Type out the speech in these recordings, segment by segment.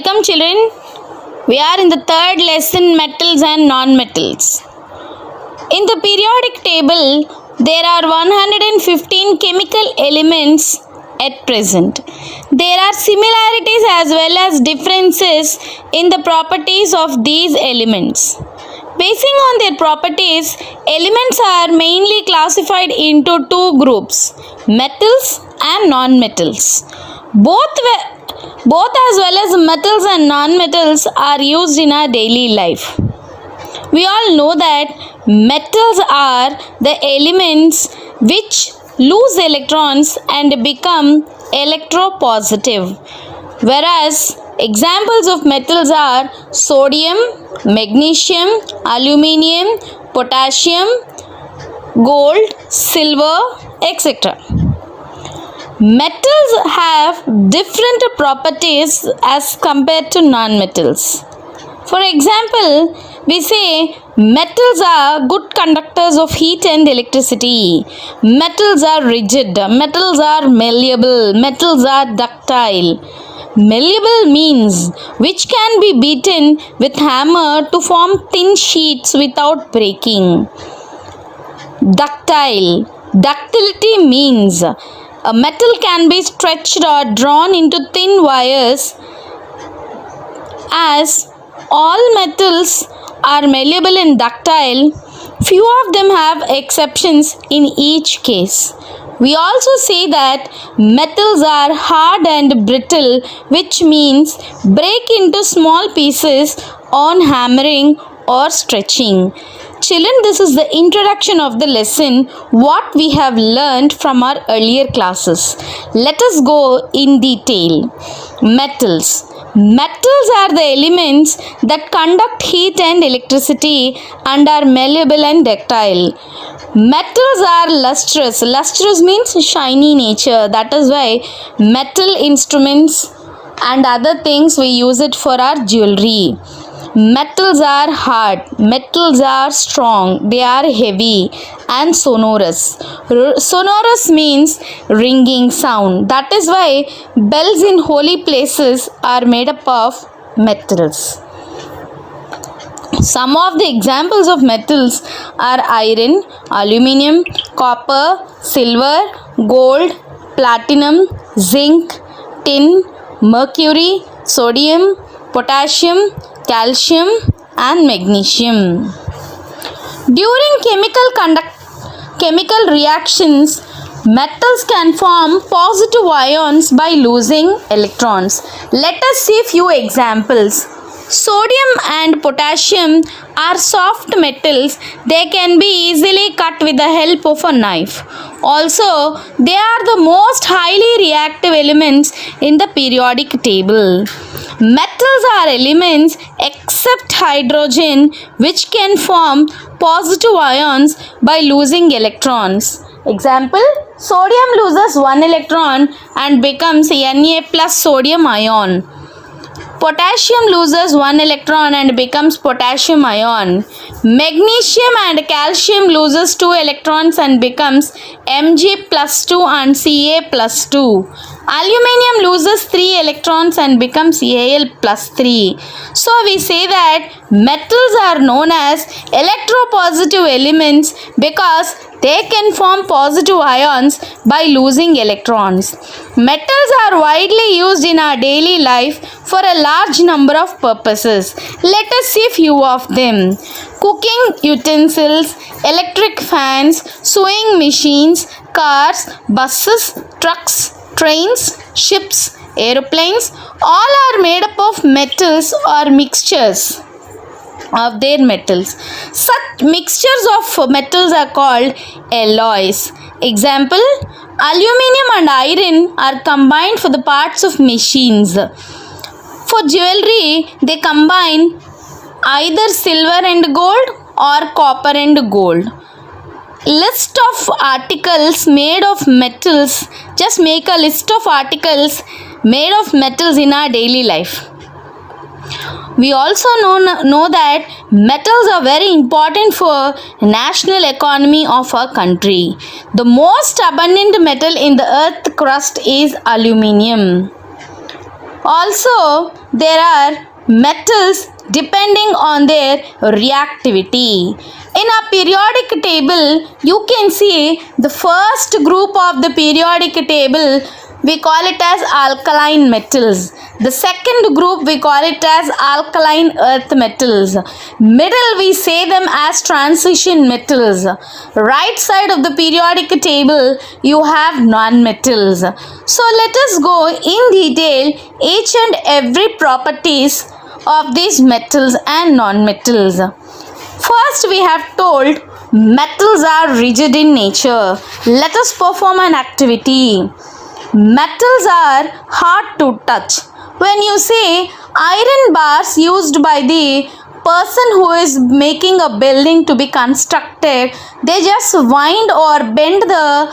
Welcome children. We are in the third lesson, metals and non-metals. In the periodic table, there are 115 chemical elements at present. There are similarities as well as differences in the properties of these elements. Basing on their properties, elements are mainly classified into two groups, metals and non-metals. Both as well as metals and non-metals are used in our daily life. We all know that metals are the elements which lose electrons and become electropositive, whereas examples of metals are sodium, magnesium, aluminium, potassium, gold, silver, etc. Metals have different properties as compared to non-metals. For example, we say metals are good conductors of heat and electricity. Metals are rigid. Metals are malleable. Metals are ductile. Malleable means which can be beaten with hammer to form thin sheets without breaking. Ductile. Ductility means a metal can be stretched or drawn into thin wires. As all metals are malleable and ductile, few of them have exceptions in each case. We also say that metals are hard and brittle, which means break into small pieces on hammering or stretching. Children, this is the introduction of the lesson, what we have learned from our earlier classes. Let us go in detail. Metals. Metals are the elements that conduct heat and electricity and are malleable and ductile. Metals are lustrous. Lustrous means shiny nature. That is why metal instruments and other things we use it for our jewelry. Metals are hard, metals are strong, they are heavy and sonorous. Sonorous means ringing sound. That is why bells in holy places are made up of metals. Some of the examples of metals are iron, aluminium, copper, silver, gold, platinum, zinc, tin, mercury, sodium, potassium, calcium and magnesium. During chemical reactions, metals can form positive ions by losing electrons. Let us see few examples. Sodium and potassium are soft metals. They can be easily cut with the help of a knife. Also, they are the most highly reactive elements in the periodic table. Metals are elements except hydrogen which can form positive ions by losing electrons. Example, sodium loses one electron and becomes Na plus sodium ion. Potassium loses one electron and becomes potassium ion. Magnesium and calcium loses two electrons and becomes Mg plus 2 and Ca plus 2. Aluminium loses 3 electrons and becomes Al plus 3. So we say that metals are known as electropositive elements because they can form positive ions by losing electrons. Metals are widely used in our daily life for a large number of purposes. Let us see few of them. Cooking utensils, electric fans, sewing machines, cars, buses, trucks, trains, ships, aeroplanes, all are made up of metals or mixtures of their metals. Such mixtures of metals are called alloys. Example, aluminium and iron are combined for the parts of machines. For jewelry, they combine either silver and gold or copper and gold. List of articles made of metals. Just make a list of articles made of metals in our daily life. We also know that metals are very important for national economy of our country. The most abundant metal in the earth crust is aluminium. Also, there are metals depending on their reactivity. In a periodic table, you can see the first group of the periodic table, we call it as alkaline metals. The second group we call it as alkaline earth metals. Middle we say them as transition metals. Right side of the periodic table you have non-metals. So let us go in detail each and every properties of these metals and non-metals. First we have told metals are rigid in nature. Let us perform an activity. Metals are hard to touch. When you say iron bars used by the person who is making a building to be constructed, they just wind or bend the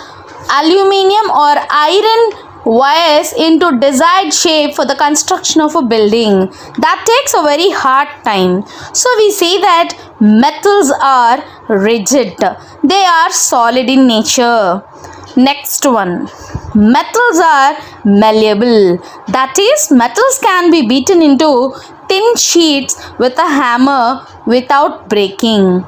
aluminium or iron wires into desired shape for the construction of a building. That takes a very hard time. So we say that metals are rigid. They are solid in nature. Next one. Metals are malleable. That is, metals can be beaten into thin sheets with a hammer without breaking.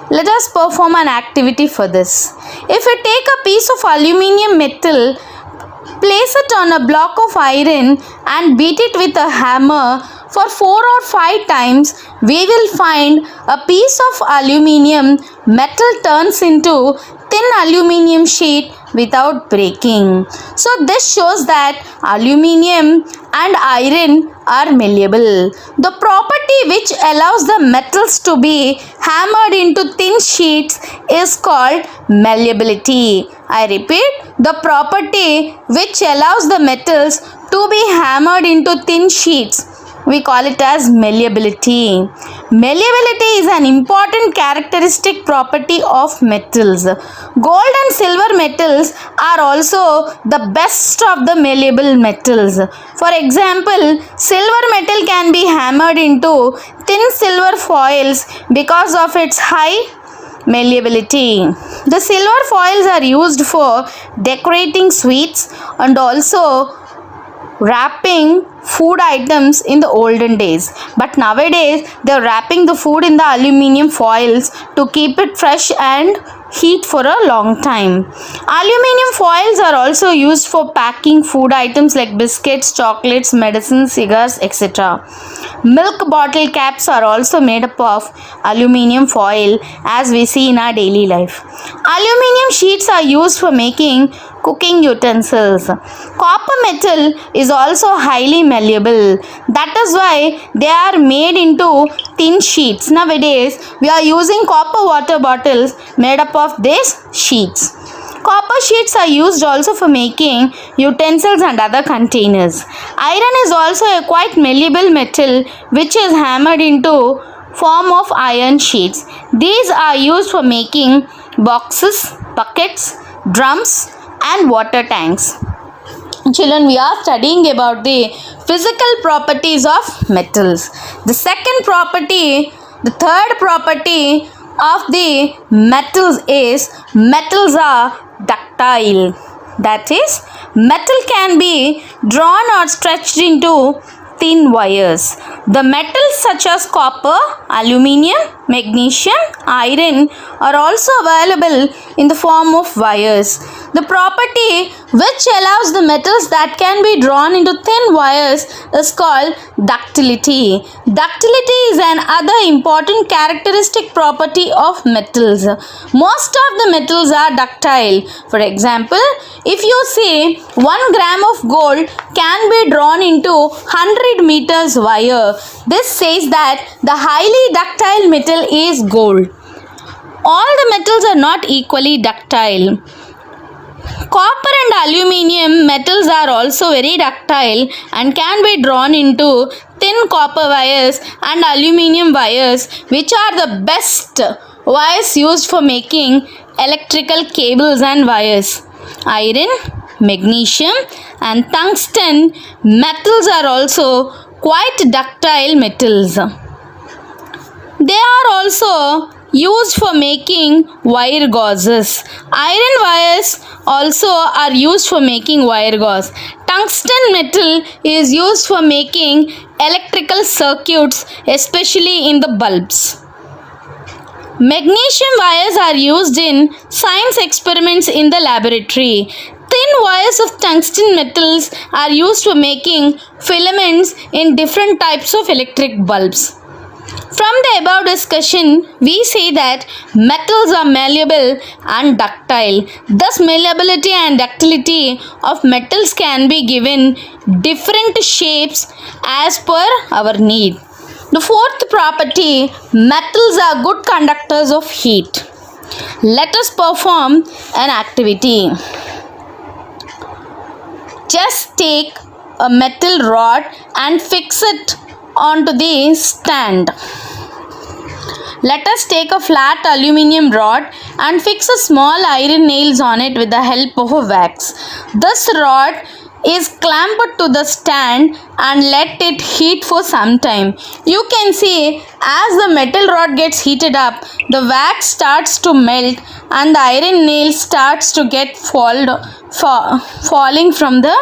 Let us perform an activity for this. If we take a piece of aluminium metal, place it on a block of iron and beat it with a hammer for 4 or 5 times, we will find a piece of aluminium metal turns into thin aluminium sheet without breaking. So this shows that aluminium and iron are malleable. The property which allows the metals to be hammered into thin sheets is called malleability. I repeat, the property which allows the metals to be hammered into thin sheets, we call it as malleability. Malleability is an important characteristic property of metals. Gold and silver metals are also the best of the malleable metals. For example, silver metal can be hammered into thin silver foils because of its high malleability. The silver foils are used for decorating sweets and also wrapping food items in the olden days, but nowadays they are wrapping the food in the aluminium foils to keep it fresh and heat for a long time. Aluminium foils are also used for packing food items like biscuits, chocolates, medicines, cigars, etc. Milk bottle caps are also made up of aluminium foil, as we see in our daily life. Aluminium sheets are used for making cooking utensils. Copper metal is also highly malleable. That is why they are made into thin sheets. Nowadays, we are using copper water bottles made up of these sheets. Copper sheets are used also for making utensils and other containers. Iron is also a quite malleable metal which is hammered into form of iron sheets. These are used for making boxes, buckets, drums, and water tanks. Children, we are studying about the physical properties of metals. The third property of the metals is metals are ductile. That is, metal can be drawn or stretched into thin wires. The metals such as copper, aluminium, magnesium, iron are also available in the form of wires. The property which allows the metals that can be drawn into thin wires is called ductility. Ductility is another important characteristic property of metals. Most of the metals are ductile. For example, if you say 1 gram of gold can be drawn into 100 meters wire, this says that the highly ductile metal is gold. All the metals are not equally ductile. Copper and aluminium metals are also very ductile and can be drawn into thin copper wires and aluminium wires, which are the best wires used for making electrical cables and wires. Iron, magnesium and tungsten metals are also quite ductile metals. They are also used for making wire gauzes. Iron wires also are used for making wire gauze. Tungsten metal is used for making electrical circuits, especially in the bulbs. Magnesium wires are used in science experiments in the laboratory. Thin wires of tungsten metals are used for making filaments in different types of electric bulbs. From the above discussion, we see that metals are malleable and ductile. Thus, malleability and ductility of metals can be given different shapes as per our need. The fourth property, metals are good conductors of heat. Let us perform an activity. Just take a metal rod and fix it onto the stand. Let us take a flat aluminium rod and fix a small iron nails on it with the help of a wax. This rod is clamped to the stand and let it heat for some time. You can see as the metal rod gets heated up, the wax starts to melt and the iron nail starts to get falling from the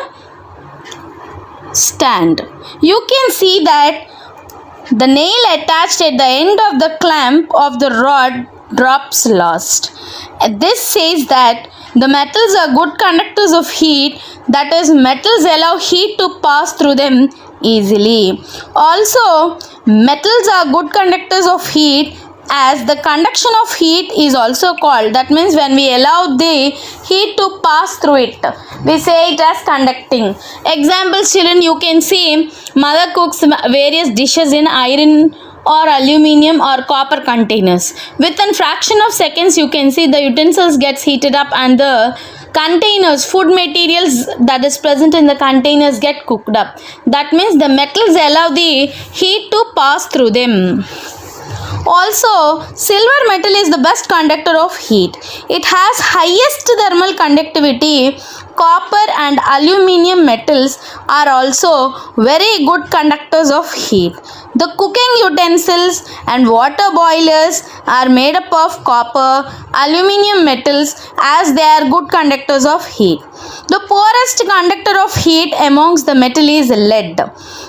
stand. You can see that the nail attached at the end of the clamp of the rod drops lost. This says that the metals are good conductors of heat, that is, metals allow heat to pass through them easily. Also, metals are good conductors of heat as the conduction of heat is also called. That means when we allow the heat to pass through it, we say it as conducting. Examples, children, you can see mother cooks various dishes in iron or aluminium or copper containers. Within fraction of seconds, you can see the utensils gets heated up and the containers, food materials that is present in the containers get cooked up. That means the metals allow the heat to pass through them. Also, silver metal is the best conductor of heat. It has highest thermal conductivity. Copper and aluminium metals are also very good conductors of heat. The cooking utensils and water boilers are made up of copper, aluminium metals as they are good conductors of heat. The poorest conductor of heat amongst the metal is lead.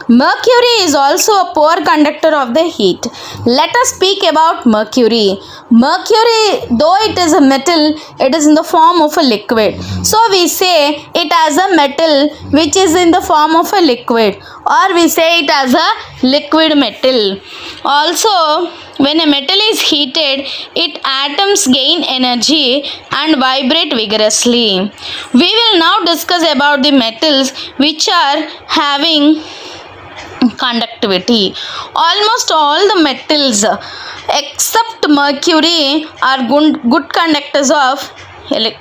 Mercury is also a poor conductor of the heat. Let us speak about mercury. Mercury, though it is a metal, it is in the form of a liquid. So we say it as a metal which is in the form of a liquid, or we say it as a liquid metal. Also, when a metal is heated, its atoms gain energy and vibrate vigorously. We will now discuss about the metals which are having conductivity. Almost all the metals except mercury are good conductors of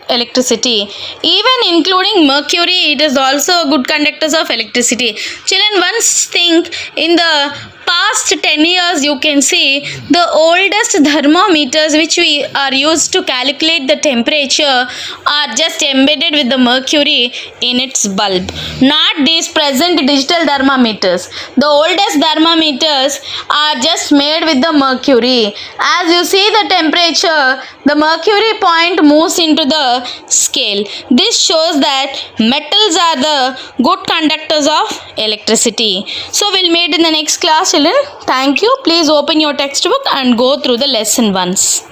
electricity. Even including mercury, it is also good conductors of electricity. Children, once think in the past 10 years, you can see the oldest thermometers which we are used to calculate the temperature are just embedded with the mercury in its bulb, not these present digital thermometers. The oldest thermometers are just made with the mercury. As you see the temperature, the mercury point moves into the scale. This shows that metals are the good conductors of electricity. So we'll meet in the next class, children. Thank you. Please open your textbook and go through the lesson once.